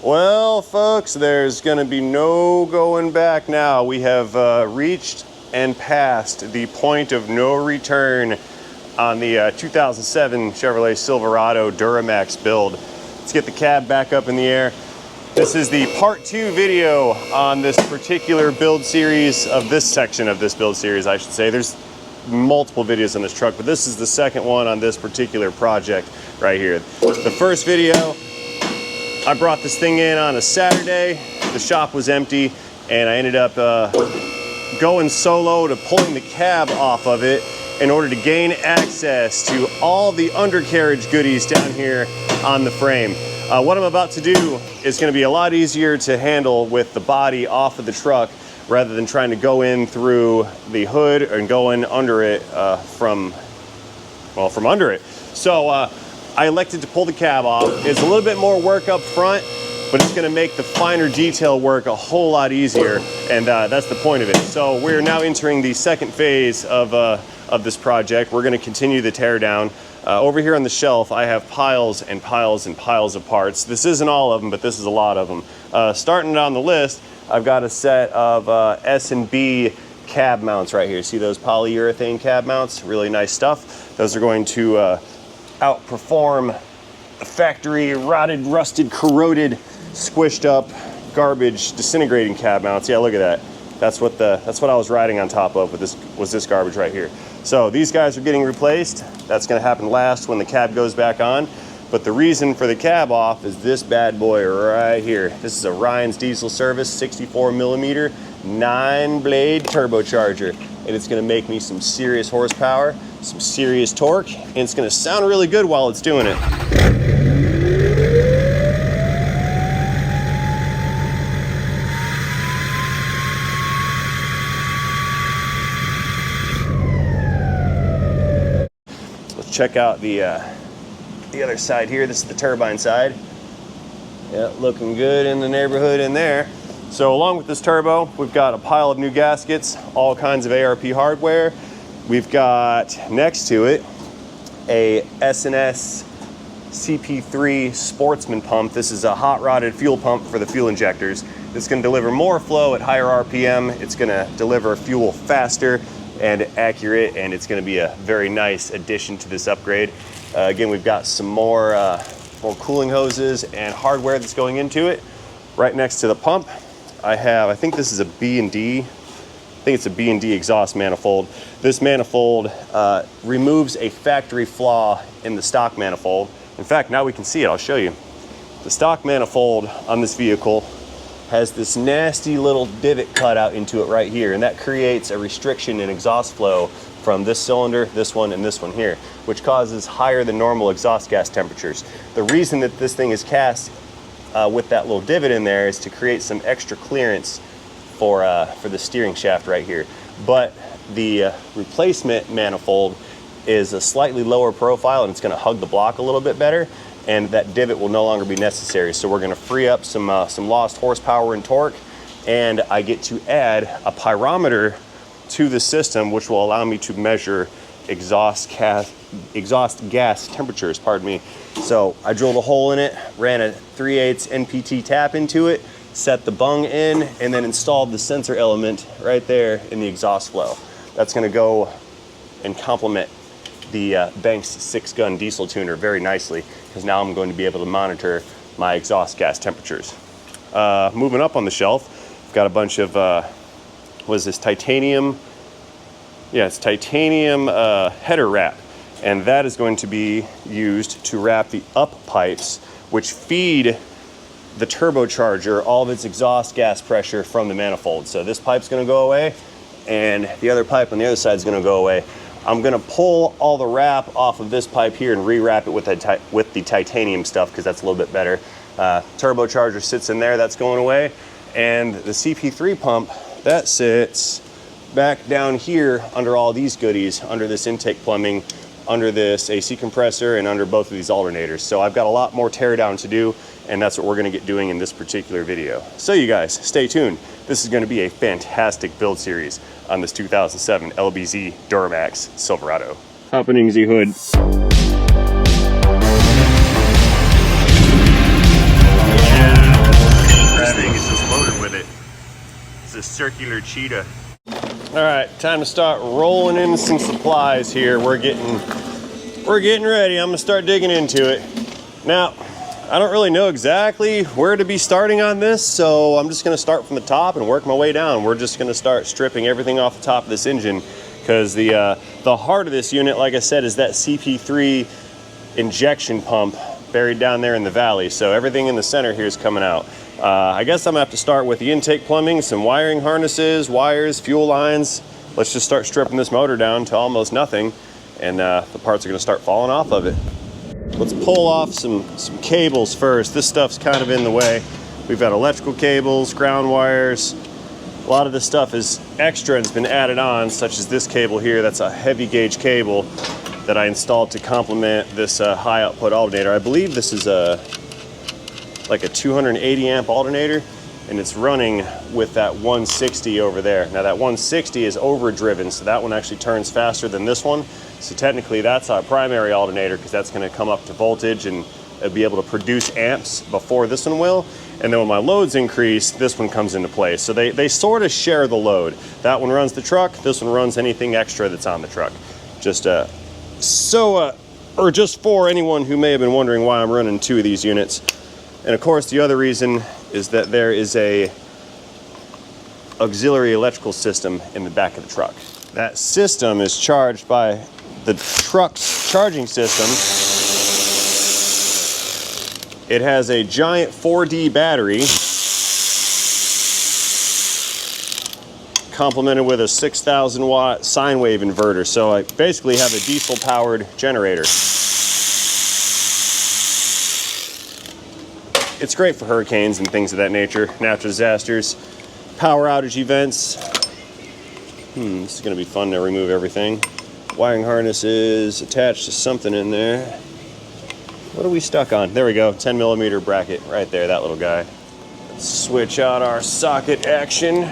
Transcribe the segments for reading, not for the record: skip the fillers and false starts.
Well, folks, there's going to be no going back now. We have reached and passed the point of no return on the 2007 Chevrolet Silverado Duramax build. Let's get the cab back up in the air. This is the part 2 video on this particular build series, of this section of this build series, I should say. There's multiple videos on this truck, but this is the second one on this particular project right here. The first video, I brought this thing in on a Saturday. The shop was empty, and I ended up going solo to pulling the cab off of it in order to gain access to all the undercarriage goodies down here on the frame. What I'm about to do is going to be a lot easier to handle with the body off of the truck rather than trying to go in through the hood and going under it from under it. So I elected to pull the cab off. It's a little bit more work up front, but it's going to make the finer detail work a whole lot easier, and that's the point of it. So we're now entering the second phase of this project. We're going to continue the teardown. Over here on the shelf, I have piles and piles and piles of parts. This isn't all of them, but this is a lot of them. Starting on the list, I've got a set of S&B cab mounts right here. See those polyurethane cab mounts? Really nice stuff. Those are going to outperform the factory rotted, rusted, corroded, squished up, garbage, disintegrating cab mounts. Yeah, look at that. That's what I was riding on top of with this garbage right here. So these guys are getting replaced. That's going to happen last when the cab goes back on. But the reason for the cab off is this bad boy right here. This is a Ryan's Diesel Service 64 millimeter 9-blade turbocharger, and it's going to make me some serious horsepower, some serious torque, and it's going to sound really good while it's doing it. Check out the other side here. This is the turbine side. Yeah, looking good in the neighborhood in there. So along with this turbo, we've got a pile of new gaskets, all kinds of ARP hardware. We've got next to it a S&S CP3 Sportsman pump. This is a hot rodded fuel pump for the fuel injectors. It's going to deliver more flow at higher RPM. It's going to deliver fuel faster and accurate, and it's going to be a very nice addition to this upgrade. Again, we've got some more cooling hoses and hardware that's going into it. Right next to the pump, I think this is a B&D. I think it's a B&D exhaust manifold. This manifold removes a factory flaw in the stock manifold. In fact, now we can see it. I'll show you. The stock manifold on this vehicle has this nasty little divot cut out into it right here, and that creates a restriction in exhaust flow from this cylinder, this one, and this one here, which causes higher than normal exhaust gas temperatures. The reason that this thing is cast with that little divot in there is to create some extra clearance for the steering shaft right here. But the replacement manifold is a slightly lower profile, and it's going to hug the block a little bit better, and that divot will no longer be necessary. So we're going to free up some lost horsepower and torque, and I get to add a pyrometer to the system, which will allow me to measure exhaust gas temperatures, pardon me. So I drilled a hole in it, ran a 3/8 NPT tap into it, set the bung in, and then installed the sensor element right there in the exhaust flow. That's going to go and complement the Banks 6-gun diesel tuner very nicely, because now I'm going to be able to monitor my exhaust gas temperatures. Moving up on the shelf, I've got a bunch of what is this, titanium? Yeah, it's titanium header wrap, and that is going to be used to wrap the up pipes, which feed the turbocharger all of its exhaust gas pressure from the manifold. So this pipe's going to go away, and the other pipe on the other side is going to go away. I'm going to pull all the wrap off of this pipe here and re-wrap it with the titanium stuff, because that's a little bit better. Turbocharger sits in there, that's going away, and the CP3 pump, that sits back down here under all these goodies, under this intake plumbing, under this AC compressor, and under both of these alternators. So I've got a lot more teardown to do, and that's what we're going to get doing in this particular video. So you guys, stay tuned. This is going to be a fantastic build series on this 2007 LBZ Duramax Silverado. Happening the hood. Yeah. circular cheetah. All right, time to start rolling in some supplies here. We're getting ready. I'm gonna start digging into it. Now, I don't really know exactly where to be starting on this, so I'm just gonna start from the top and work my way down. We're just gonna start stripping everything off the top of this engine, because the heart of this unit, like I said, is that CP3 injection pump buried down there in the valley. So everything in the center here is coming out. I guess I'm gonna have to start with the intake plumbing, some wiring harnesses, wires, fuel lines. Let's just start stripping this motor down to almost nothing, and the parts are gonna start falling off of it. Let's pull off some cables first. This stuff's kind of in the way. We've got electrical cables, ground wires. A lot of this stuff is extra and has been added on, such as this cable here. That's a heavy gauge cable that I installed to complement this high output alternator. I believe this is like a 280 amp alternator, and it's running with that 160 over there. Now that 160 is overdriven, so that one actually turns faster than this one. So technically that's our primary alternator, because that's gonna come up to voltage and be able to produce amps before this one will. And then when my loads increase, this one comes into play. So they sort of share the load. That one runs the truck, this one runs anything extra that's on the truck. Just or just for anyone who may have been wondering why I'm running two of these units. And of course, the other reason is that there is a auxiliary electrical system in the back of the truck. That system is charged by the truck's charging system. It has a giant 4D battery complemented with a 6,000 watt sine wave inverter. So I basically have a diesel powered generator. It's great for hurricanes and things of that nature, natural disasters, power outage events. This is gonna be fun to remove everything. Wiring harnesses attached to something in there. What are we stuck on? There we go, 10 millimeter bracket right there, that little guy. Let's switch out our socket action.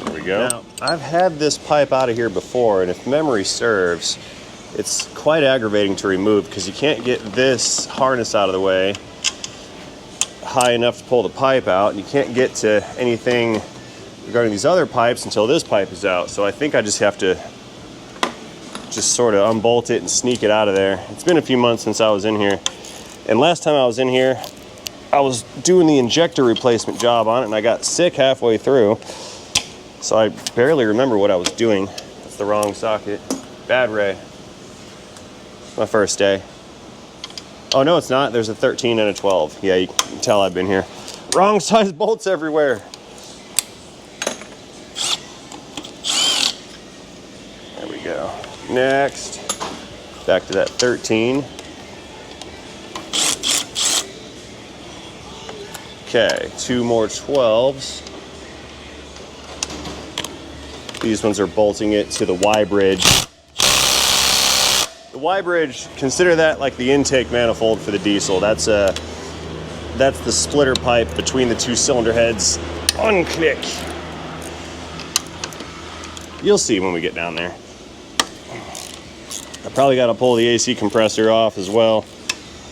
There we go. Now, I've had this pipe out of here before, and if memory serves, it's quite aggravating to remove because you can't get this harness out of the way high enough to pull the pipe out, and you can't get to anything regarding these other pipes until this pipe is out. So I think I just have to just sort of unbolt it and sneak it out of there. It's been a few months since I was in here, and last time I was in here I was doing the injector replacement job on it and I got sick halfway through, so I barely remember what I was doing. That's the wrong socket. Bad ray. My first day. Oh no, it's not. There's a 13 and a 12. Yeah, you can tell I've been here. Wrong size bolts everywhere. There we go. Next, back to that 13. Okay, two more 12s. These ones are bolting it to the Y bridge. The Y bridge, consider that like the intake manifold for the diesel. That's the splitter pipe between the two cylinder heads. Unclick. You'll see when we get down there. I probably got to pull the AC compressor off as well,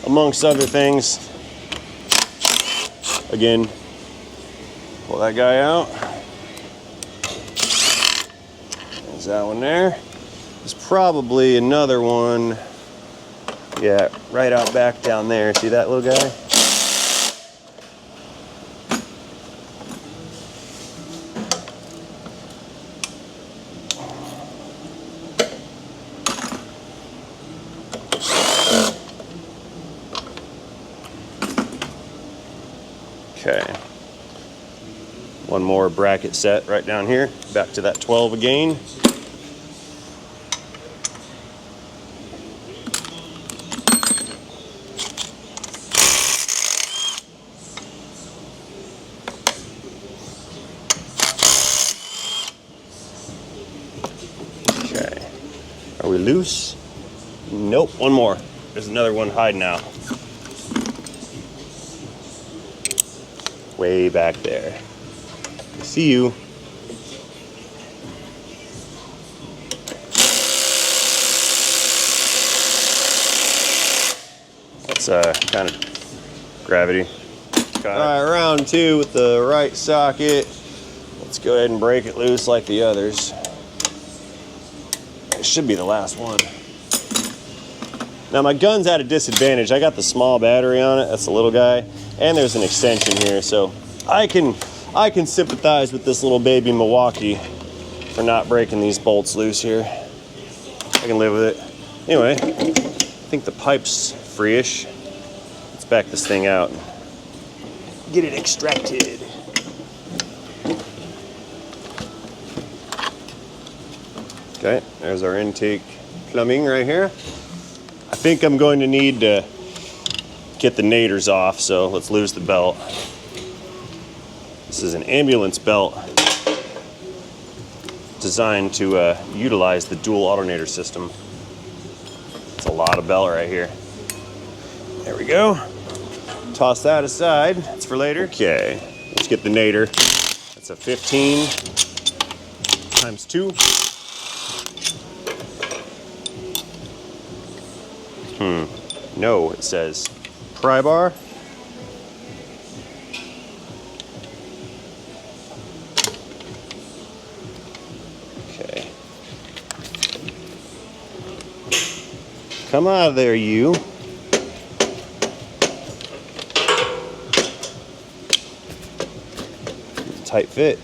amongst other things. Again, pull that guy out. There's that one there. There's probably another one, yeah, right out back down there. See that little guy? Okay. One more bracket set right down here. Back to that 12 again. Are we loose? Nope, one more. There's another one hiding out. Way back there. I see you. It's kind of gravity. All right, round 2 with the right socket. Let's go ahead and break it loose like the others. It should be the last one. Now my gun's at a disadvantage. I got the small battery on it, that's the little guy, and there's an extension here, so I can sympathize with this little baby Milwaukee for not breaking these bolts loose here. I can live with it. Anyway, I think the pipe's free-ish. Let's back this thing out and get it extracted. Okay, there's our intake plumbing right here. I think I'm going to need to get the naders off, so let's lose the belt. This is an ambulance belt designed to utilize the dual alternator system. It's a lot of belt right here. There we go. Toss that aside. It's for later. Okay, let's get the nader. That's a 15 times 2. No, it says pry bar. Okay. Come out of there, you. Tight fit.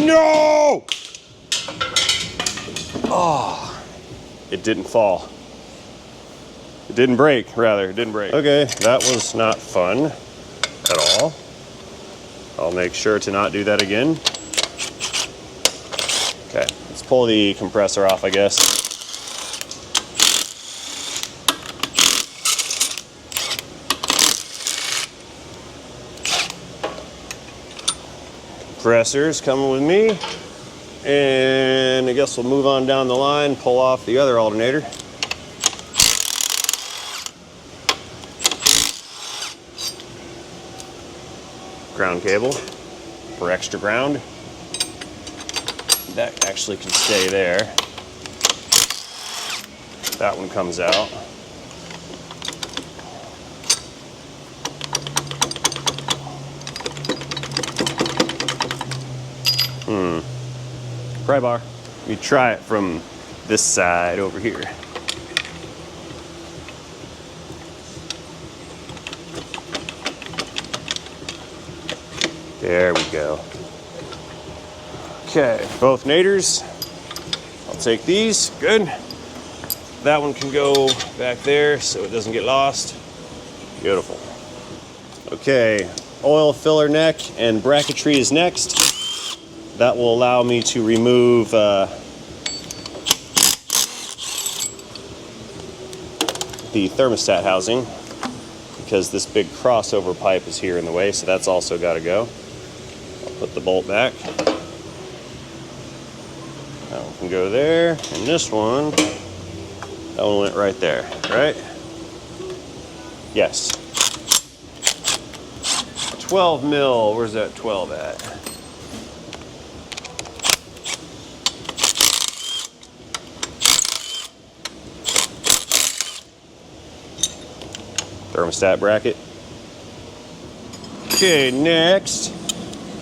No! Oh, it didn't fall. It didn't break, rather, it didn't break. Okay, that was not fun at all. I'll make sure to not do that again. Okay, let's pull the compressor off, I guess. Compressor's coming with me. And I guess we'll move on down the line, pull off the other alternator. Ground cable for extra ground. That actually can stay there. That one comes out. Pry bar. Let me try it from this side over here. There we go. Okay, both naders. I'll take these. Good. That one can go back there so it doesn't get lost. Beautiful. Okay, oil filler neck and bracketry is next. That will allow me to remove the thermostat housing because this big crossover pipe is here in the way, so that's also got to go. I'll put the bolt back. That one can go there, and this one, that one went right there, right? Yes. 12 mil, where's that 12 at? Thermostat bracket. Okay, next,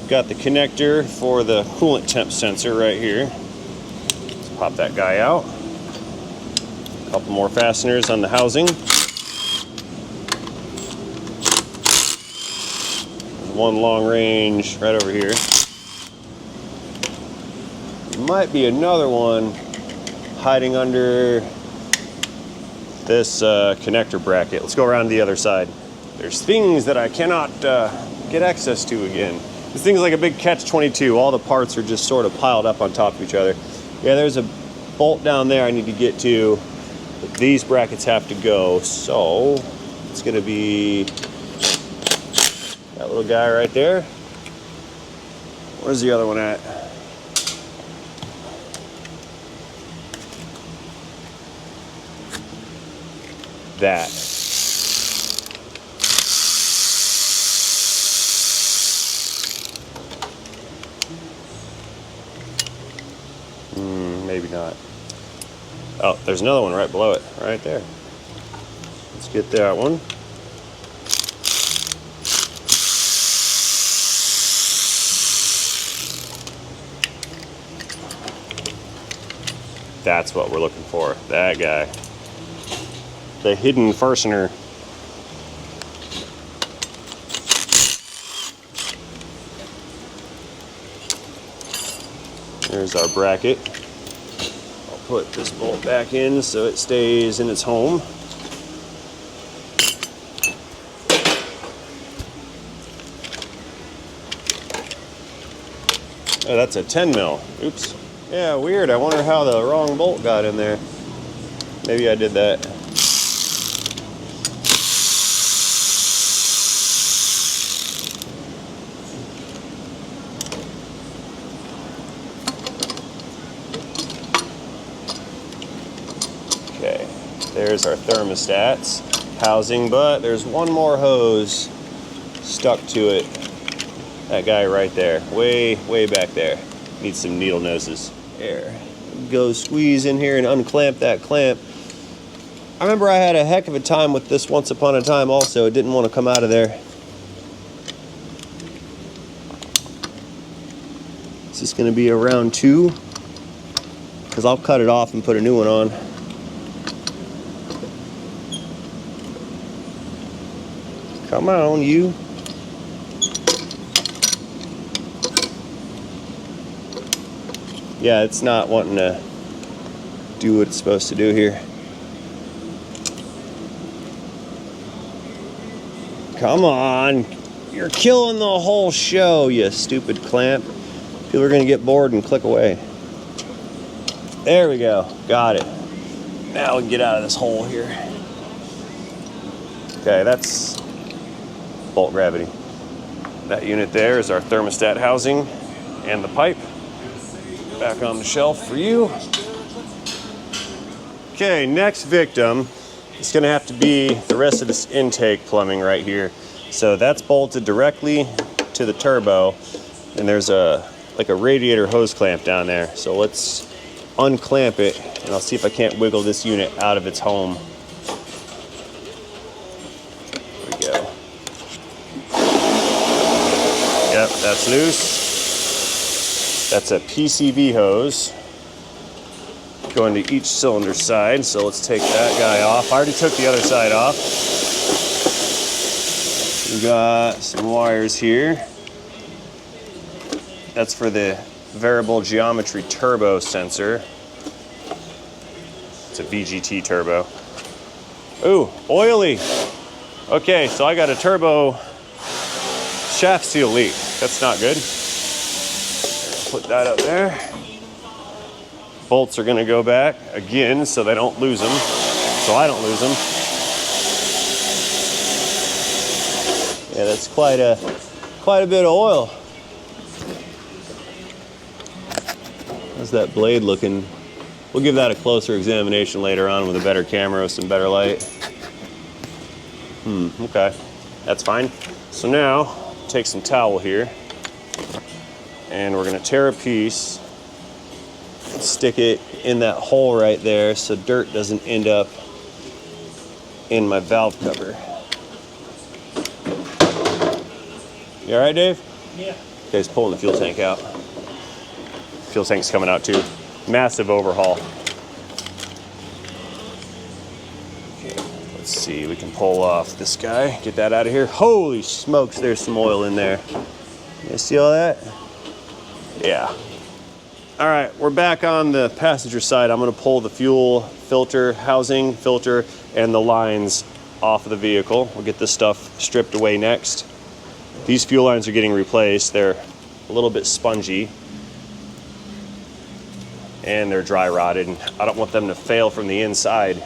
got the connector for the coolant temp sensor right here. Let's pop that guy out. A couple more fasteners on the housing. One long range right over here. Might be another one hiding under this connector bracket. Let's go around the other side. There's things that I cannot get access to again. This thing's like a big catch-22. All the parts are just sort of piled up on top of each other. Yeah, there's a bolt down there I need to get to, but these brackets have to go, so it's gonna be that little guy right there. Where's the other one at? That. Maybe not. Oh, there's another one right below it, right there. Let's get that one. That's what we're looking for, that guy. The hidden fastener. There's our bracket. I'll put this bolt back in so it stays in its home. Oh, that's a 10 mil. Oops. Yeah, weird. I wonder how the wrong bolt got in there. Maybe I did that. Okay, there's our thermostats housing, but there's one more hose stuck to it. That guy right there, way back there. Needs some needle noses. There. Go squeeze in here and unclamp that clamp. I remember I had a heck of a time with this once upon a time also. It didn't want to come out of there. Is this going to be a round 2? Because I'll cut it off and put a new one on. Come on, you. Yeah, it's not wanting to do what it's supposed to do here. Come on. You're killing the whole show, you stupid clamp. People are going to get bored and click away. There we go. Got it. Now we can get out of this hole here. Okay, that's bolt gravity. That unit there is our thermostat housing and the pipe. Back on the shelf for you. Okay, next victim is going to have to be the rest of this intake plumbing right here. So that's bolted directly to the turbo, and there's like a radiator hose clamp down there. So let's unclamp it, and I'll see if I can't wiggle this unit out of its home. There we go. Yep, that's loose. That's a PCV hose going to each cylinder side. So let's take that guy off. I already took the other side off. We got some wires here. That's for the variable geometry turbo sensor. It's a VGT turbo. Ooh, oily. Okay, so I got a turbo shaft seal leak. That's not good. Put that up there. Bolts are going to go back again so they don't lose them, so I don't lose them. Yeah, that's quite a bit of oil. How's that blade looking? We'll give that a closer examination later on with a better camera with some better light. Okay, that's fine. So now, take some towel here, and we're gonna tear a piece and stick it in that hole right there so dirt doesn't end up in my valve cover. You all right, Dave? Yeah. Okay, he's pulling the fuel tank out. Fuel tank's coming out too. Massive overhaul. Okay, let's see, we can pull off this guy, get that out of here. Holy smokes, there's some oil in there. You see all that? Yeah. All right, we're back on the passenger side. I'm gonna pull the fuel filter, housing filter, and the lines off of the vehicle. We'll get this stuff stripped away next. These fuel lines are getting replaced. They're a little bit spongy and they're dry rotted. And I don't want them to fail from the inside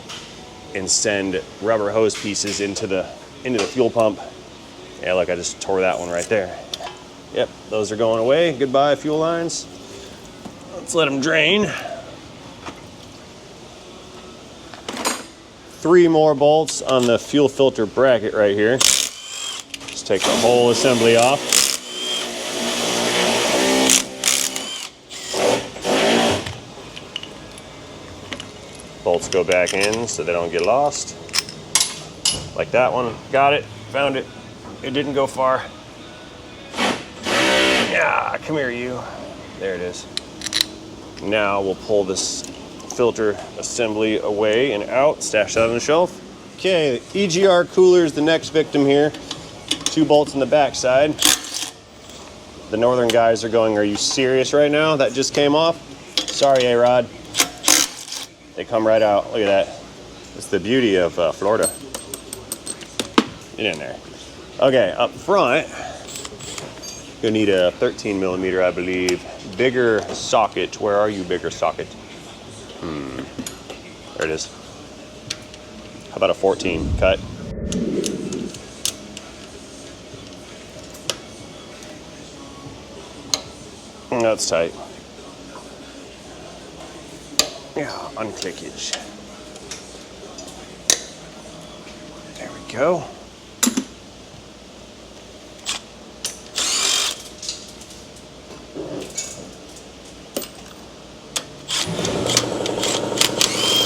and send rubber hose pieces into the fuel pump. Yeah, look, I just tore that one right there. Yep, those are going away. Goodbye, fuel lines. Let's let them drain. 3 more bolts on the fuel filter bracket right here. Just take the whole assembly off. Bolts go back in so they don't get lost. Like that one. Got it. Found it. It didn't go far. Yeah, come here, you. There it is. Now we'll pull this filter assembly away and out, stash that on the shelf. Okay, the EGR cooler is the next victim here. 2 bolts on the back side. The northern guys are going, are you serious right now? That just came off? Sorry, A-Rod. They come right out. Look at that. It's the beauty of Florida. Get in there. Okay, up front, you'll need a 13 millimeter, I believe. Bigger socket. Where are you, bigger socket? There it is. How about a 14 cut? That's tight. Yeah, unclickage. There we go.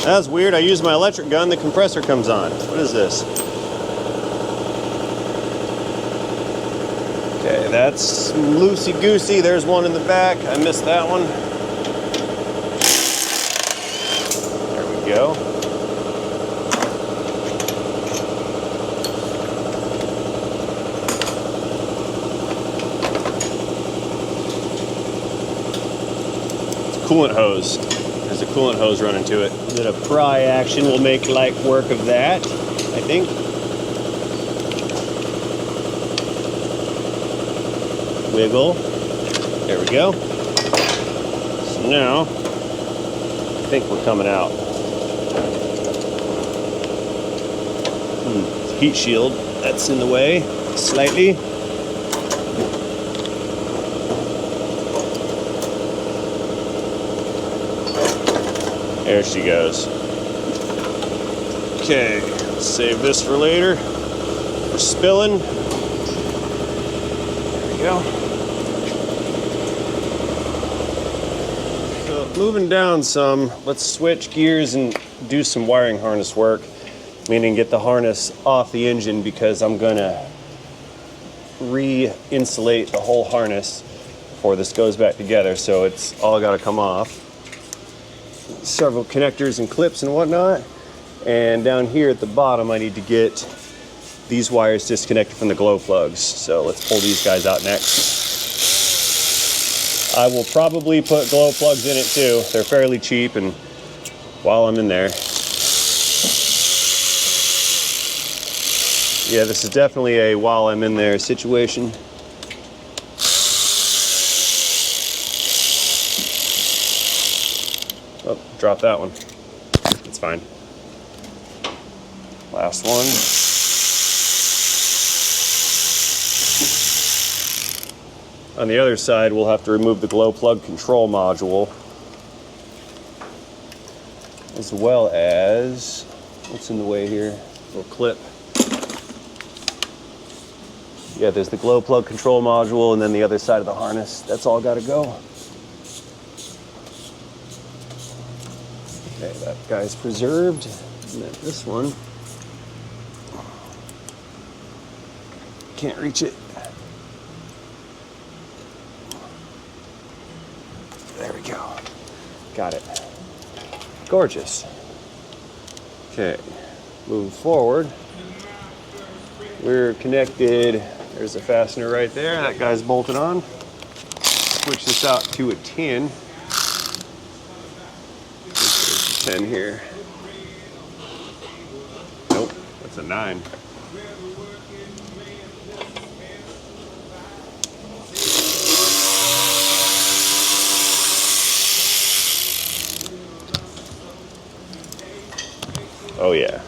That's weird. I use my electric gun, the compressor comes on. What is this? Okay, that's loosey-goosey. There's one in the back. I missed that one. There we go. It's a coolant hose. There's a coolant hose running to it. A bit of pry action will make light work of that, I think. Wiggle. There we go. So now, I think we're coming out. Heat shield, that's in the way, slightly. There she goes. Okay, save this for later. For spilling. There we go. So moving down some, let's switch gears and do some wiring harness work. Meaning get the harness off the engine because I'm gonna re-insulate the whole harness before this goes back together. So it's all gotta come off. Several connectors and clips and whatnot, and down here at the bottom I need to get these wires disconnected from the glow plugs, so let's pull these guys out next. I will probably put glow plugs in it too. They're fairly cheap, and while I'm in there, yeah, this is definitely a while I'm in there situation. Oh, drop that one. It's fine. Last one. On the other side, we'll have to remove the glow plug control module, as well as, what's in the way here? A little clip. Yeah, there's the glow plug control module, and then the other side of the harness. That's all got to go. Okay, that guy's preserved. And then this one, can't reach it. There we go. Got it. Gorgeous. Okay, moving forward. We're connected. There's a fastener right there. That guy's bolted on. Switch this out to a 10. There's a 10 here. Nope, that's a 9. Oh yeah.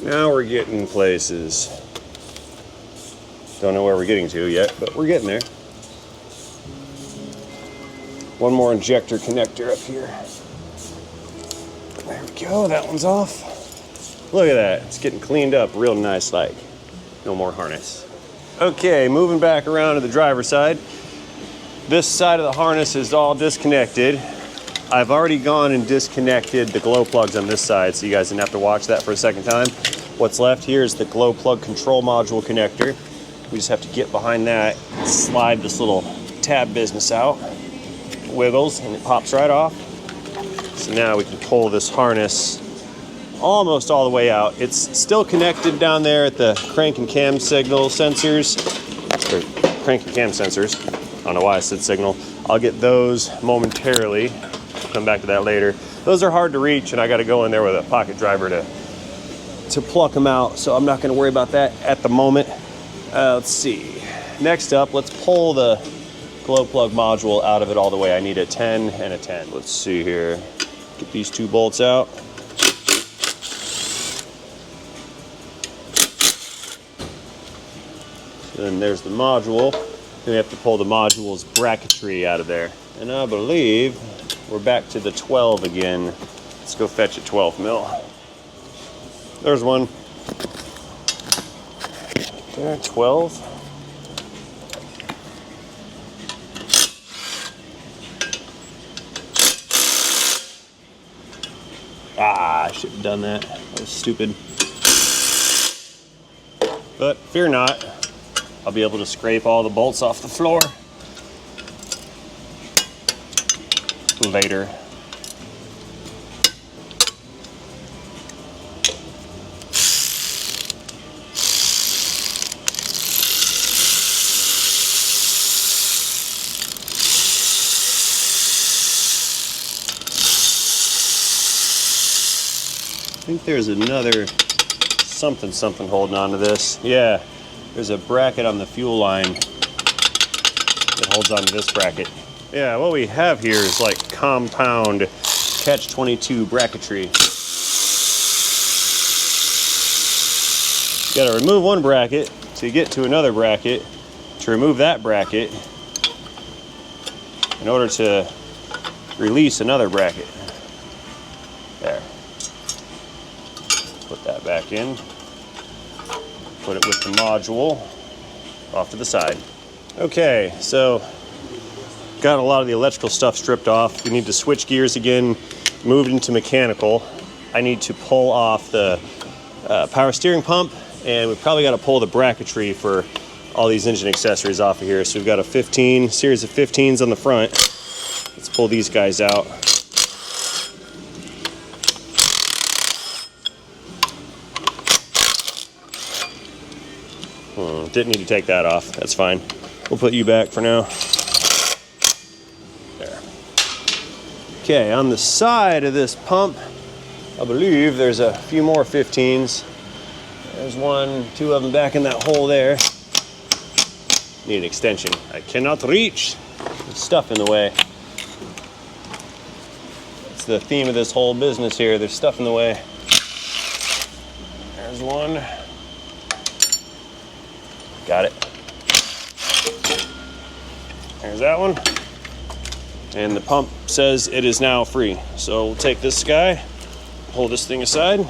Now we're getting places. Don't know where we're getting to yet, but we're getting there. One more injector connector up here. There we go, that one's off. Look at that, it's getting cleaned up real nice like. No more harness. Okay, moving back around to the driver's side. This side of the harness is all disconnected. I've already gone and disconnected the glow plugs on this side, so you guys didn't have to watch that for a second time. What's left here is the glow plug control module connector. We just have to get behind that, slide this little tab business out, wiggles, and it pops right off. So now we can pull this harness almost all the way out. It's still connected down there at the crank and cam signal sensors, or crank and cam sensors. I don't know why I said signal. I'll get those momentarily. I'll come back to that later. Those are hard to reach, and I got to go in there with a pocket driver to pluck them out, so I'm not going to worry about that at the moment. Let's see. Next up, let's pull the glow plug module out of it all the way. I need a 10 and a 10. Let's see here. Get these two bolts out. Then there's the module. Then we have to pull the module's bracketry out of there. And I believe we're back to the 12 again. Let's go fetch a 12 mil. There's one. There, 12. I should have done that. That was stupid. But fear not, I'll be able to scrape all the bolts off the floor later. I think there's another something holding on to this. Yeah, there's a bracket on the fuel line that holds on to this bracket. Yeah, what we have here is like compound catch-22 bracketry. You gotta remove one bracket to get to another bracket, to remove that bracket in order to release another bracket. There. Put that back in. Put it with the module off to the side. Okay, so got a lot of the electrical stuff stripped off. We need to switch gears again, move into mechanical. I need to pull off the power steering pump, and we've probably got to pull the bracketry for all these engine accessories off of here. So we've got a series of 15s on the front. Let's pull these guys out. Didn't need to take that off. That's fine. We'll put you back for now. There. Okay, on the side of this pump, I believe there's a few more 15s. There's one, two of them back in that hole there. Need an extension. I cannot reach. There's stuff in the way. It's the theme of this whole business here. There's stuff in the way. There's one. Got it. There's that one. And the pump says it is now free. So we'll take this guy, pull this thing aside.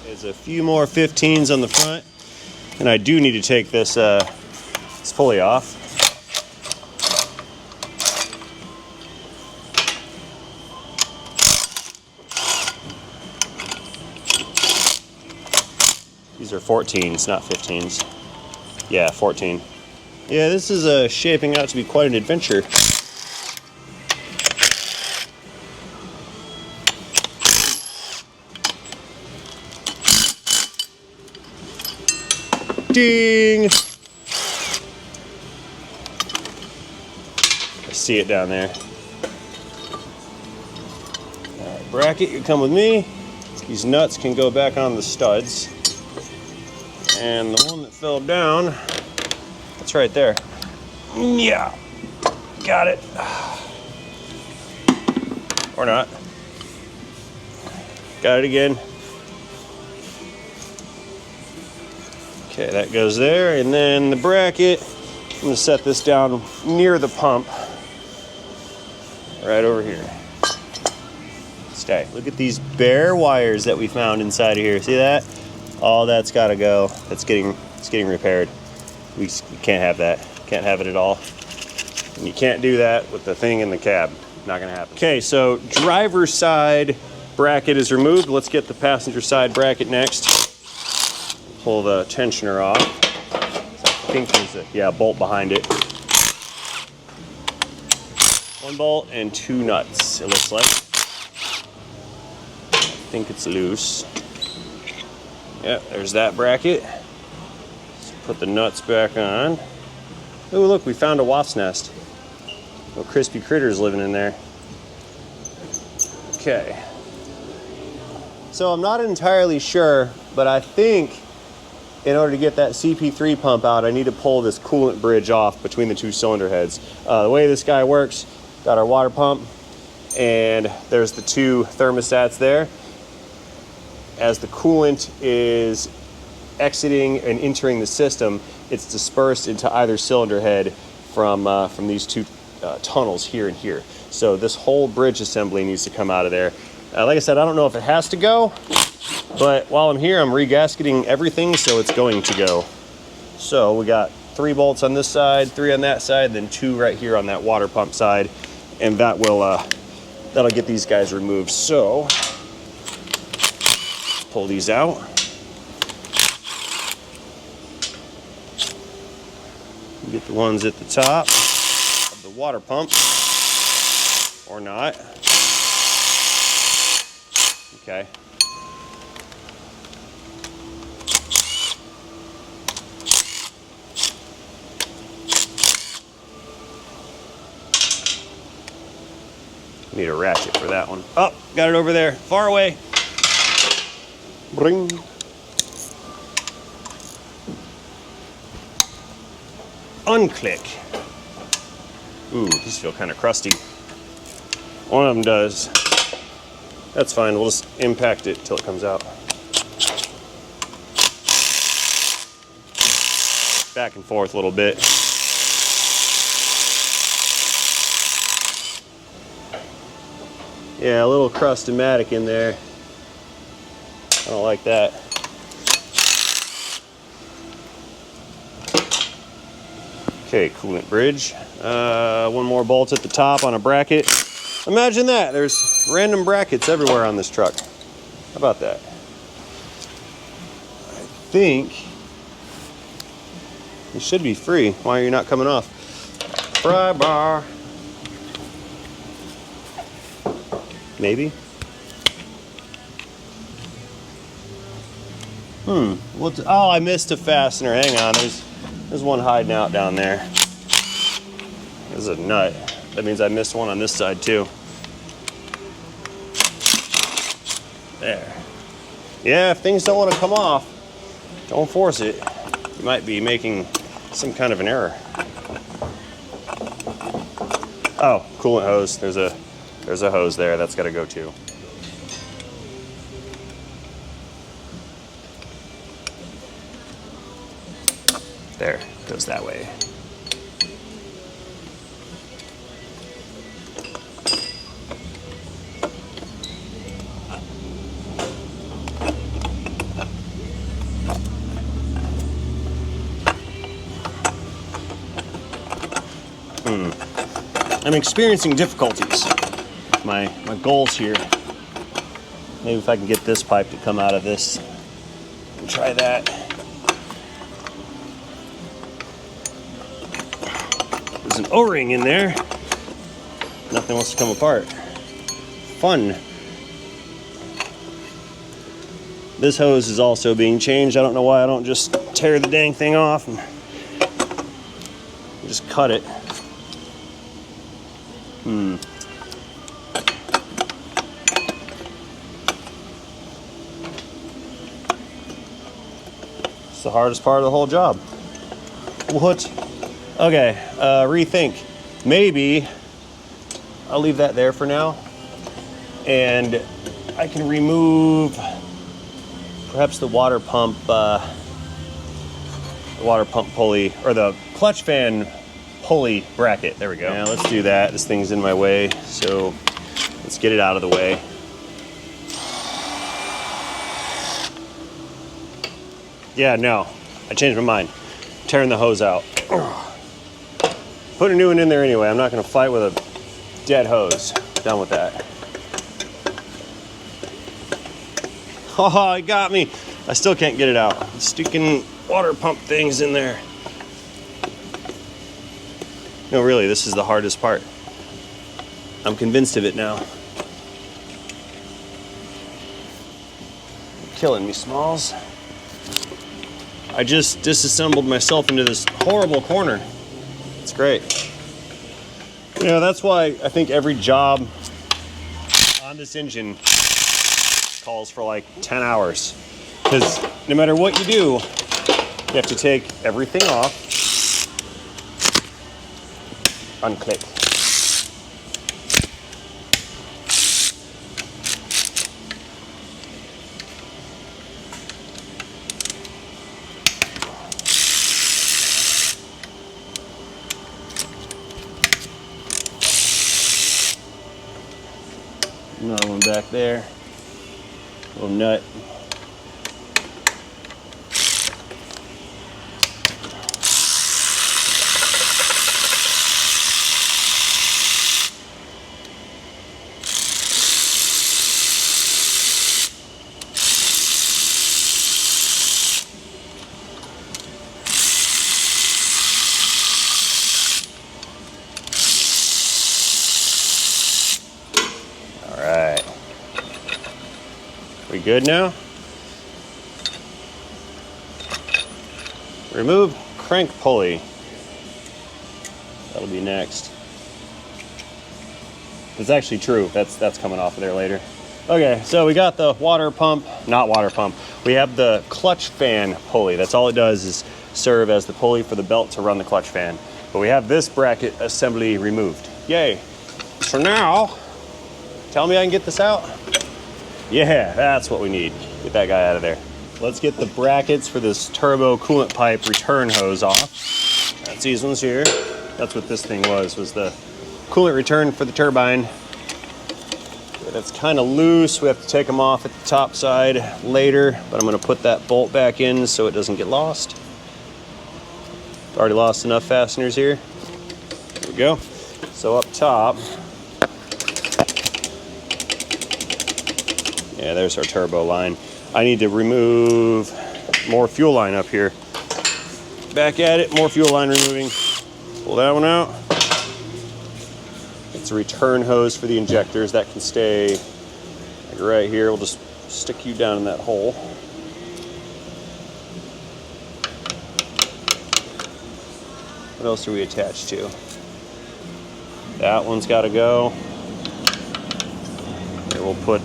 There's a few more 15s on the front. And I do need to take this pulley off. These are 14s, not 15s. Yeah, 14. Yeah, this is shaping out to be quite an adventure. Ding! I see it down there. All right, bracket, you come with me. These nuts can go back on the studs. And the one that fell down, it's right there. Yeah, got it. Or not. Got it again. Okay, that goes there. And then the bracket, I'm gonna set this down near the pump. Right over here. Stay. Look at these bare wires that we found inside of here. See that? All that's got to go. It's getting repaired. We can't have that. Can't have it at all. And you can't do that with the thing in the cab. not gonna happen. Okay, so driver's side bracket is removed. Let's get the passenger side bracket next. Pull the tensioner off. I think there's a bolt behind it. One bolt and 2 nuts, it looks like. I think it's loose. Yeah, there's that bracket. Let's put the nuts back on. Oh, look, we found a wasp's nest. Little crispy critters living in there. Okay. So I'm not entirely sure, but I think in order to get that CP3 pump out, I need to pull this coolant bridge off between the 2 cylinder heads. The way this guy works, got our water pump, and there's the 2 thermostats there. As the coolant is exiting and entering the system, it's dispersed into either cylinder head from these 2 tunnels here and here. So this whole bridge assembly needs to come out of there. Like I said, I don't know if it has to go, but while I'm here, I'm regasketing everything, so it's going to go. So we got 3 bolts on this side, 3 on that side, then 2 right here on that water pump side, and that will that'll get these guys removed. So pull these out. Get the ones at the top of the water pump, or not. Okay. Need a ratchet for that one. Oh, got it over there, far away. Bring. Unclick. Ooh, these feel kind of crusty. One of them does. That's fine, we'll just impact it till it comes out. Back and forth a little bit. Yeah, a little crust-o-matic in there. I don't like that. Okay, coolant bridge. 1 more bolt at the top on a bracket. Imagine that, there's random brackets everywhere on this truck. How about that? I think it should be free. Why are you not coming off? Pry bar. Maybe. Oh, I missed a fastener. Hang on, there's one hiding out down there. There's a nut. That means I missed one on this side too. There. Yeah, if things don't want to come off, don't force it. You might be making some kind of an error. Oh, coolant hose. There's a hose there. That's got to go too. There, goes that way. I'm experiencing difficulties. My goals here. Maybe if I can get this pipe to come out of this. Try that. There's an O-ring in there. Nothing wants to come apart. Fun. This hose is also being changed. I don't know why I don't just tear the dang thing off and just cut it. It's the hardest part of the whole job. What? Okay, rethink. Maybe I'll leave that there for now, and I can remove perhaps the water pump pulley, or the clutch fan pulley bracket. There we go. Yeah, let's do that. This thing's in my way, so let's get it out of the way. Yeah, no, I changed my mind. Tearing the hose out. Put a new one in there anyway. I'm not gonna fight with a dead hose. done with that. Oh, it got me. I still can't get it out. The stinking water pump thing's in there. No, really, this is the hardest part. I'm convinced of it now. Killing me, Smalls. I just disassembled myself into this horrible corner. It's great. You know, that's why I think every job on this engine calls for like 10 hours. Because no matter what you do, you have to take everything off, unclip. Another one back there. Little nut. We good now? Remove crank pulley. That'll be next. It's actually true. That's coming off of there later. Okay, so we got the water pump, not water pump. We have the clutch fan pulley. That's all it does is serve as the pulley for the belt to run the clutch fan. But we have this bracket assembly removed. Yay. So now, tell me I can get this out? Yeah, that's what we need. Get that guy out of there. Let's get the brackets for this turbo coolant pipe return hose off. That's these ones here. That's what this thing was the coolant return for the turbine. That's kind of loose. We have to take them off at the top side later, but I'm gonna put that bolt back in so it doesn't get lost. Already lost enough fasteners here. There we go. So up top, yeah, there's our turbo line. I need to remove more fuel line up here. Back at it, more fuel line removing. Pull that one out. It's a return hose for the injectors. That can stay like right here. We'll just stick you down in that hole. What else are we attached to? That one's got to go. Here, we'll put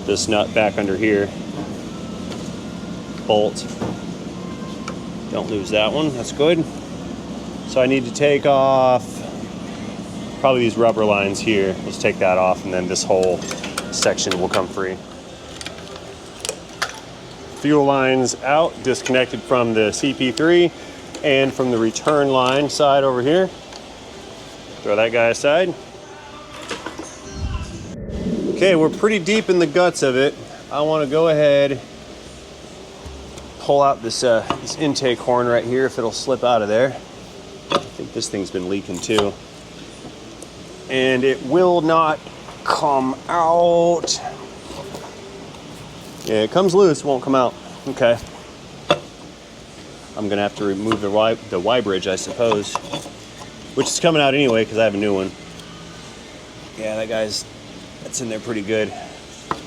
this nut back under here. Bolt. Don't lose that one. That's good. So I need to take off probably these rubber lines here. Let's take that off, and then this whole section will come free. Fuel lines out, disconnected from the CP3 and from the return line side over here. Throw that guy aside. Okay, we're pretty deep in the guts of it. I want to go ahead, pull out this intake horn right here if it'll slip out of there. I think this thing's been leaking too. And it will not come out. Yeah, it comes loose, won't come out. Okay. I'm gonna have to remove the Y bridge, I suppose, which is coming out anyway because I have a new one. Yeah, that's in there pretty good.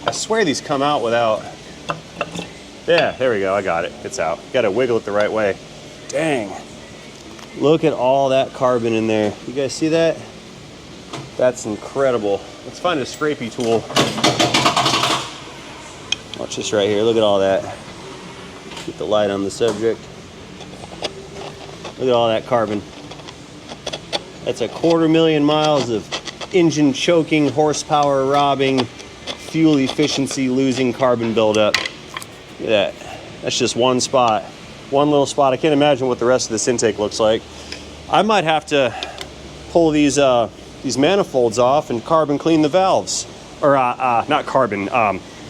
I swear these come out without. Yeah, there we go. I got it. It's out. Got to wiggle it the right way. Dang. Look at all that carbon in there. You guys see that? That's incredible. Let's find a scrapey tool. Watch this right here. Look at all that. Keep the light on the subject. Look at all that carbon. That's 250,000 miles of engine choking, horsepower robbing, fuel efficiency losing carbon buildup. Look at that. That's just one spot. One little spot. I can't imagine what the rest of this intake looks like. I might have to pull these manifolds off and carbon clean the valves. Or not carbon,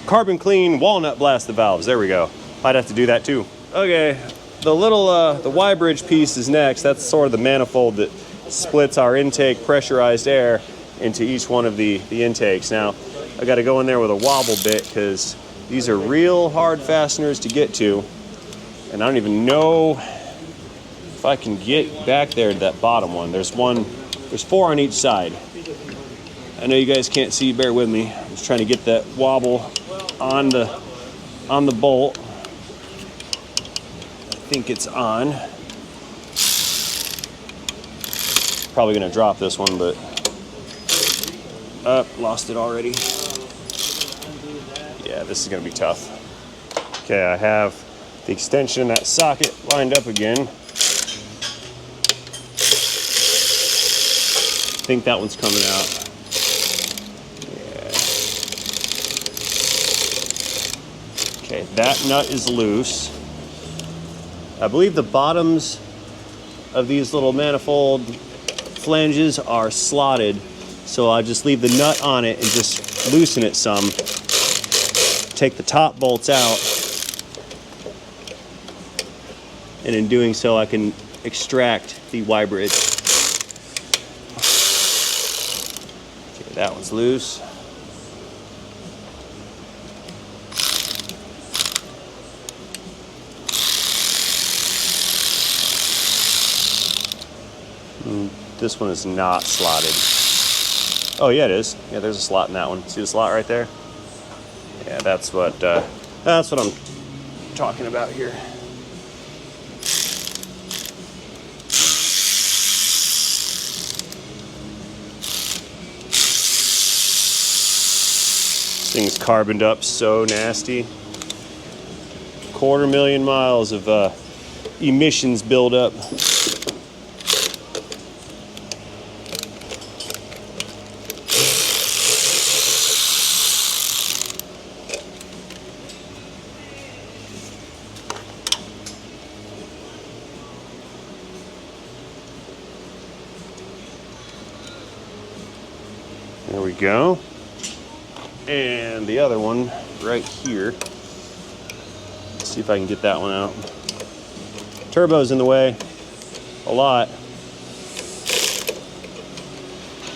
carbon clean walnut blast the valves. There we go. Might have to do that too. Okay, the little, the Y bridge piece is next. That's sort of the manifold that splits our intake pressurized air into each one of the intakes. Now, I got to go in there with a wobble bit because these are real hard fasteners to get to, and I don't even know if I can get back there to that bottom one. There's 4 on each side. I know you guys can't see, bear with me. I'm just trying to get that wobble on the bolt. I think it's on. Probably gonna drop this one, but lost it already. Yeah, this is gonna be tough. Okay, I have the extension in that socket lined up again. I think that one's coming out. Okay, that nut is loose. I believe the bottoms of these little manifold flanges are slotted, so I'll just leave the nut on it and just loosen it some. Take the top bolts out, and in doing so I can extract the Y bridge. Okay, that one's loose. This one is not slotted. Oh yeah, it is. Yeah, there's a slot in that one. See the slot right there? Yeah, that's what I'm talking about here. This thing's carboned up so nasty. 250,000 miles of emissions build up. There we go. And the other one right here. Let's see if I can get that one out. Turbo's in the way a lot.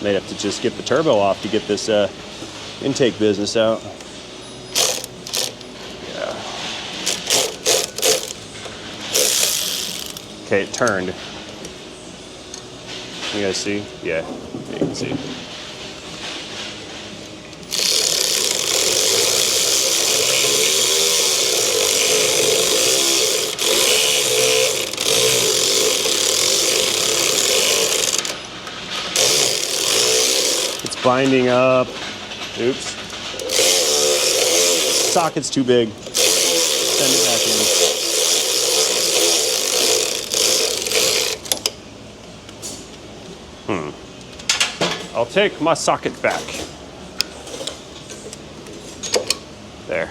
May have to just get the turbo off to get this intake business out. Yeah. Okay, it turned. You guys see? Yeah, you can see. Binding up. Oops. Socket's too big. Send it back in. I'll take my socket back. There.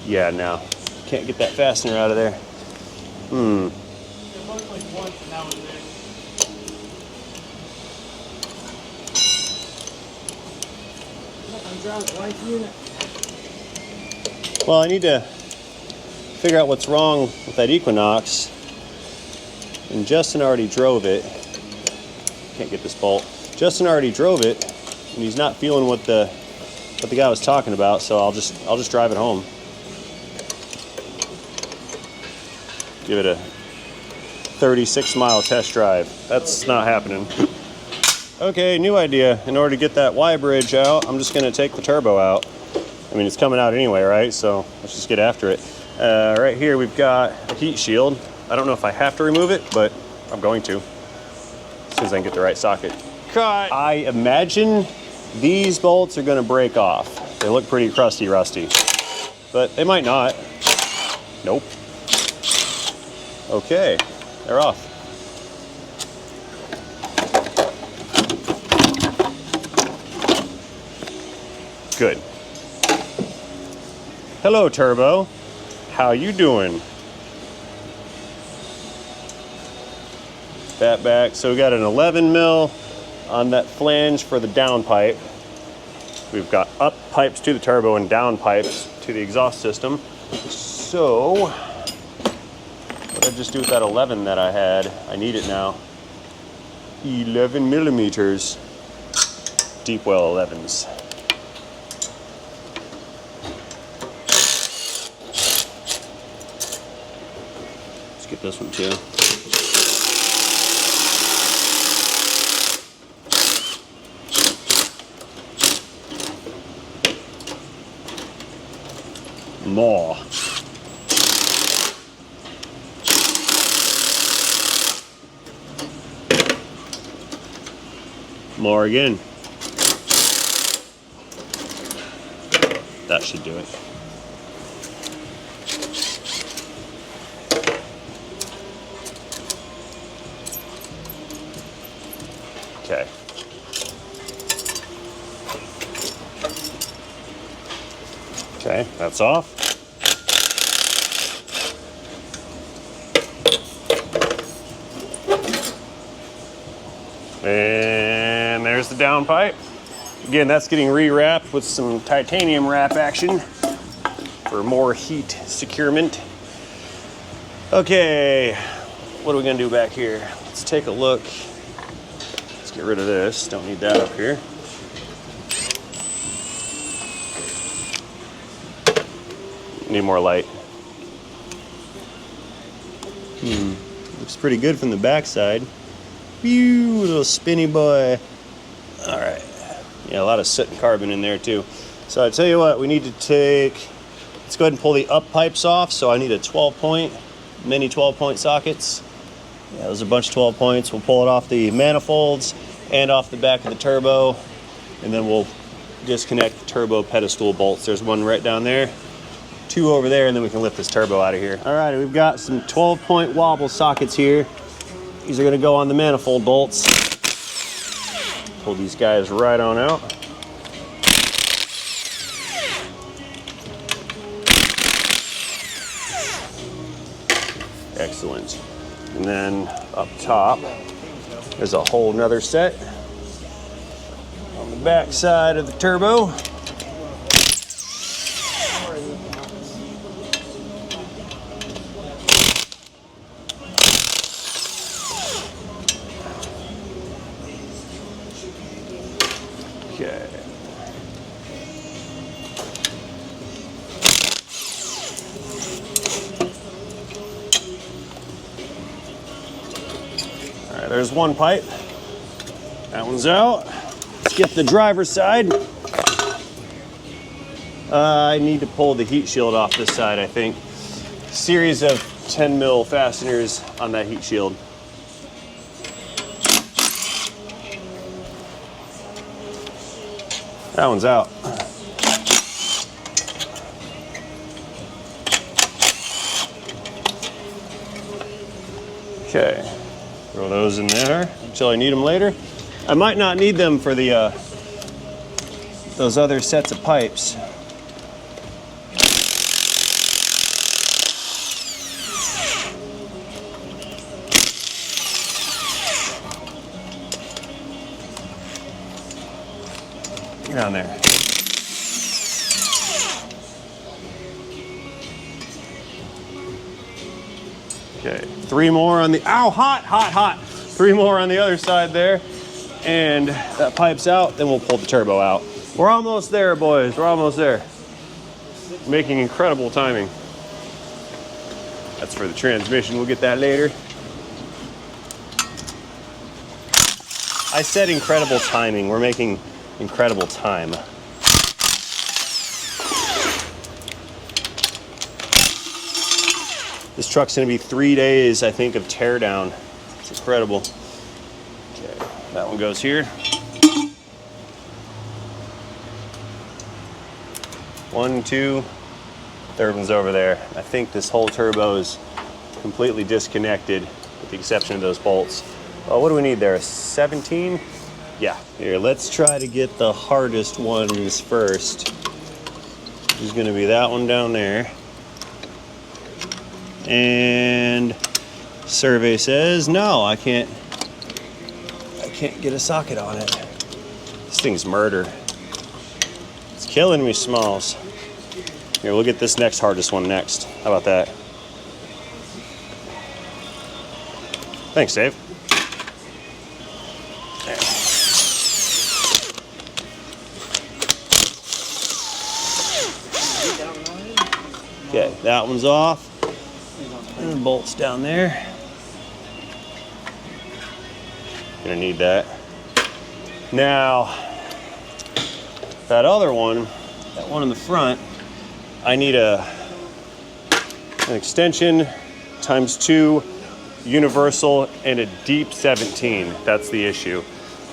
Yeah, no. Can't get that fastener out of there. It looked like once and that was it. Well, I need to figure out what's wrong with that Equinox. And Justin already drove it. Can't get this bolt. Justin already drove it, and he's not feeling what the guy was talking about. So I'll just drive it home. Give it a 36-mile test drive. That's not happening. Okay, new idea. In order to get that Y bridge out, I'm just gonna take the turbo out. I mean, it's coming out anyway, right? So let's just get after it. Right here, we've got a heat shield. I don't know if I have to remove it, but I'm going to, as soon as I can get the right socket. Cut. I imagine these bolts are gonna break off. They look pretty crusty, rusty, but they might not. Nope. Okay, they're off. Good. Hello, Turbo. How you doing? That back. So we got an 11 mil on that flange for the down pipe. We've got up pipes to the turbo and down pipes to the exhaust system. So what did I just do with that 11 that I had? I need it now. 11 millimeters. Deep well 11s. Let's get this one too. More. More again. That should do it. Okay. Okay, that's off. And there's the downpipe. Again, that's getting rewrapped with some titanium wrap action for more heat securement. Okay, what are we gonna do back here? Let's take a look. Let's get rid of this, don't need that up here. Need more light. Looks pretty good from the backside. Whew, little spinny boy. All right. Yeah, a lot of soot and carbon in there too. So I tell you what, we need to let's go ahead and pull the up pipes off. So I need a 12-point, many 12-point sockets. Yeah, there's a bunch of 12 points. We'll pull it off the manifolds and off the back of the turbo, and then we'll disconnect the turbo pedestal bolts. There's one right down there, 2 over there, and then we can lift this turbo out of here. All right, we've got some 12-point wobble sockets here. These are gonna go on the manifold bolts. Pull these guys right on out. Excellent. And then up top, there's a whole nother set on the back side of the turbo. Okay. All right, there's one pipe. That one's out. Let's get the driver's side. I need to pull the heat shield off this side, I think. Series of 10 mil fasteners on that heat shield. That one's out. Okay, throw those in there until I need them later. I might not need them for the those other sets of pipes. Get on there. Okay, 3 more on the, ow, hot, hot, hot. 3 more on the other side there. And that pipe's out, then we'll pull the turbo out. We're almost there, boys, we're almost there. Making incredible timing. That's for the transmission, we'll get that later. I said incredible timing, we're making incredible time. This truck's gonna be 3 days, I think, of teardown. It's incredible. Okay, that one goes here. 1, 2, third one's over there. I think this whole turbo is completely disconnected with the exception of those bolts. Well, what do we need there, 17? Yeah, here, let's try to get the hardest ones first. There's gonna be that one down there. And survey says, no, I can't get a socket on it. This thing's murder. It's killing me, Smalls. Here, we'll get this next hardest one next. How about that? Thanks, Dave. That one's off. And the bolt's down there. Gonna need that. Now, that other one, that one in the front, I need an extension ×2 universal and a deep 17. That's the issue.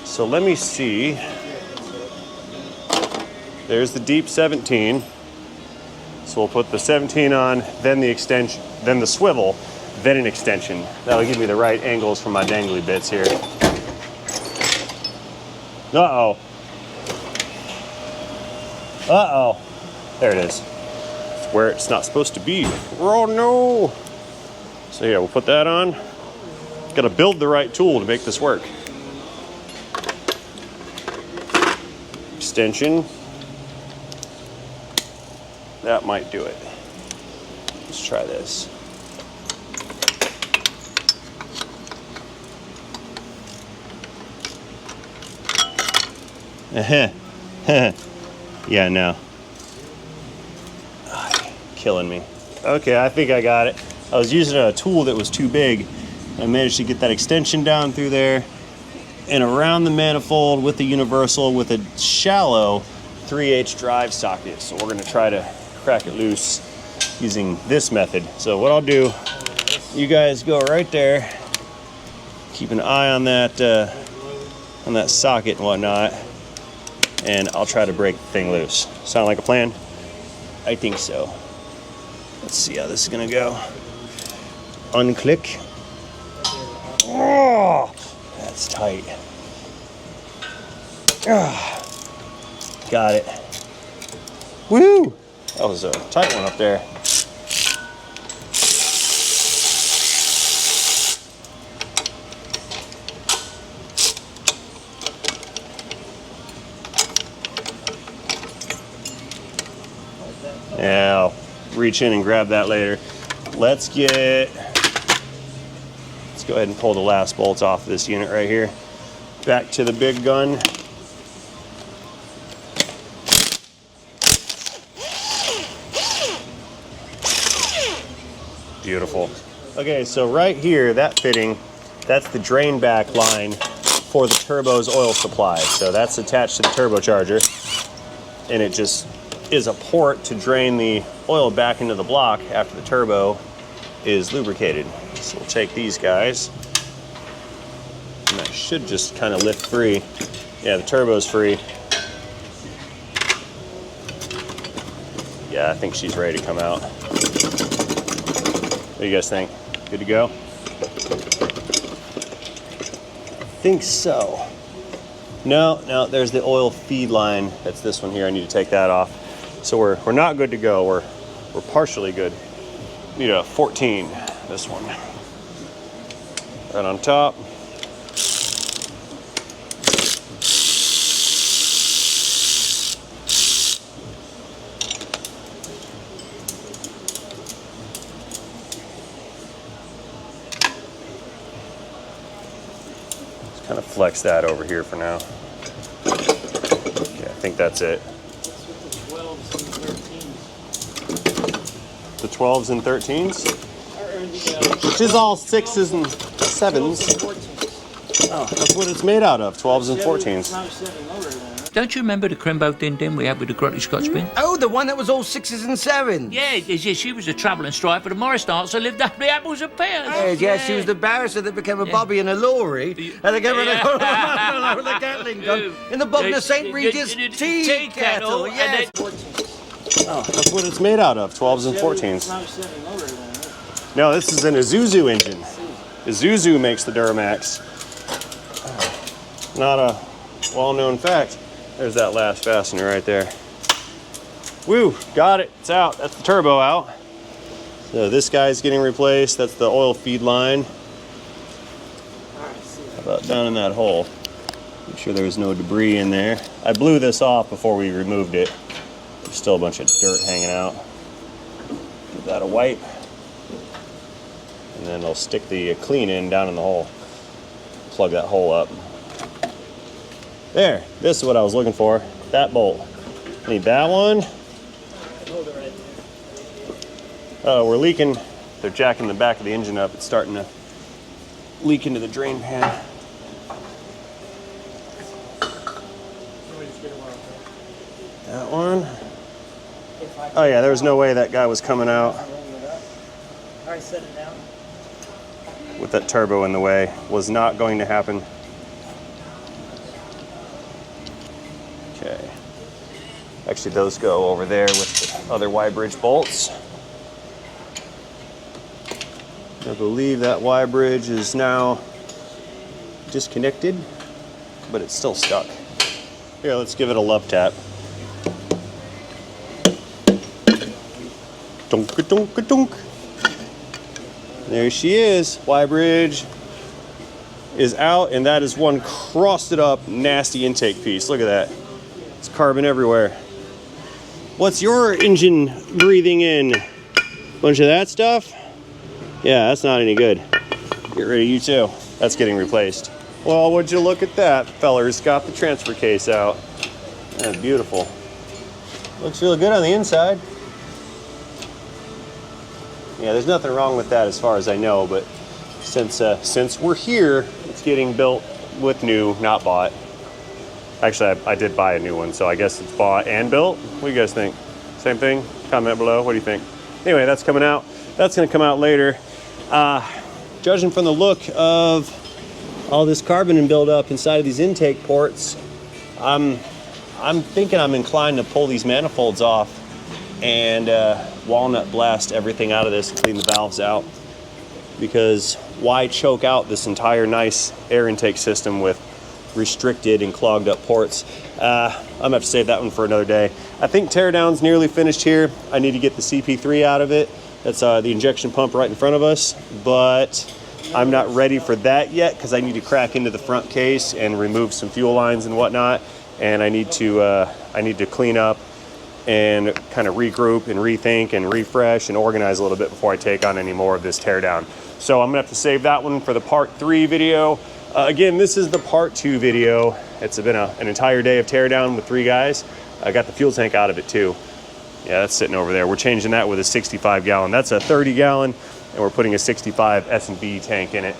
So let me see. There's the deep 17. So we'll put the 17 on, then the extension, then the swivel, then an extension. That'll give me the right angles for my dangly bits here. Uh-oh. Uh-oh. There it is. It's where it's not supposed to be. Oh no! So yeah, we'll put that on. Gotta build the right tool to make this work. Extension. That might do it. Let's try this. Yeah, no. Killing me. Okay, I think I got it. I was using a tool that was too big. I managed to get that extension down through there and around the manifold with the universal with a shallow 3/8 drive socket. So we're gonna try to crack it loose using this method. So what I'll do, you guys go right there, keep an eye on that socket and whatnot, and I'll try to break the thing loose. Sound like a plan? I think so. Let's see how this is gonna go. Unclick. Oh, that's tight. Got it. Woo! That was a tight one up there. Yeah, I'll reach in and grab that later. Let's go ahead and pull the last bolts off this unit right here. Back to the big gun. Beautiful. Okay, so right here, that fitting, that's the drain back line for the turbo's oil supply. So that's attached to the turbocharger, and it just is a port to drain the oil back into the block after the turbo is lubricated. So we'll take these guys, and that should just kind of lift free. Yeah, the turbo's free. Yeah, I think she's ready to come out. What do you guys think? Good to go? I think so. No, there's the oil feed line. That's this one here. I need to take that off. So we're not good to go. We're partially good. Need a 14, this one. Right on top. Kind of flex that over here for now. Okay, I think that's it. The 12s and 13s? Which is all 6s and 7s. Oh, that's what it's made out of, 12s and 14s. Don't you remember the Crimbo Din Din we had with the grotty Scotch bin? Oh, the one that was all 6s and 7s? Yeah, she was a travelling striper. The Morris dancer lived up the apples and pears. Yeah, she was the barrister that became a bobby in a lorry. And they gave her the Gatling gun in the bottom of St. Regis tea kettle. Yes. Oh, that's what it's made out of, 12s and 14s. No, this is an Isuzu engine. Isuzu makes the Duramax. Not a well-known fact. There's that last fastener right there. Woo, got it, it's out. That's the turbo out. So this guy's getting replaced. That's the oil feed line. How about down in that hole? Make sure there's no debris in there. I blew this off before we removed it. There's still a bunch of dirt hanging out. Give that a wipe. And then I'll stick the clean in down in the hole. Plug that hole up. There, this is what I was looking for. That bolt. Need that one. we're leaking. They're jacking the back of the engine up. It's starting to leak into the drain pan. That one. Oh yeah, there was no way that guy was coming out with that turbo in the way. Was not going to happen. Okay. Actually, those go over there with the other Y-bridge bolts. I believe that Y-bridge is now disconnected, but it's still stuck. Here, let's give it a love tap. Dunk-a-dunk-a-dunk. There she is. Y-bridge is out, and that is one crusted up, nasty intake piece. Look at that. It's carbon everywhere. What's your engine breathing in? Bunch of that stuff? Yeah, that's not any good. Get rid of you too. That's getting replaced. Well, would you look at that, fellers? Got the transfer case out. That's beautiful. Looks really good on the inside. Yeah, there's nothing wrong with that as far as I know, but since we're here, it's getting built with new, not bought. Actually, I did buy a new one, so I guess it's bought and built. What do you guys think? Same thing? Comment below. What do you think? Anyway, that's coming out. That's going to come out later. Judging from the look of all this carbon and buildup inside of these intake ports, I'm thinking I'm inclined to pull these manifolds off and walnut blast everything out of this and clean the valves out, because why choke out this entire nice air intake system with restricted and clogged up ports? I'm gonna have to save that one for another day. I think teardown's nearly finished here. I need to get the CP3 out of it. That's the injection pump right in front of us, but I'm not ready for that yet because I need to crack into the front case and remove some fuel lines and whatnot, and I need to clean up and kind of regroup and rethink and refresh and organize a little bit before I take on any more of this teardown. So I'm gonna have to save that one for the part 3 video. Again, this is the part 2 video. It's been an entire day of teardown with 3 guys. I got the fuel tank out of it too. Yeah, that's sitting over there. We're changing that with a 65 gallon. That's a 30 gallon, and we're putting a 65 S&B tank in it.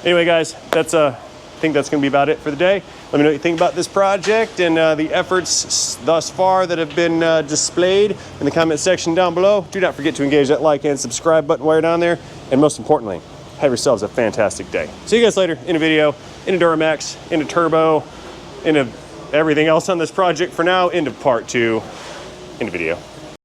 Anyway, guys, I think that's gonna be about it for the day. Let me know what you think about this project and the efforts thus far that have been displayed in the comment section down below. Do not forget to engage that like and subscribe button while you're down there. And most importantly, have yourselves a fantastic day. See you guys later in a video, in a Duramax, in a turbo, in a everything else on this project for now, into part 2, in a video.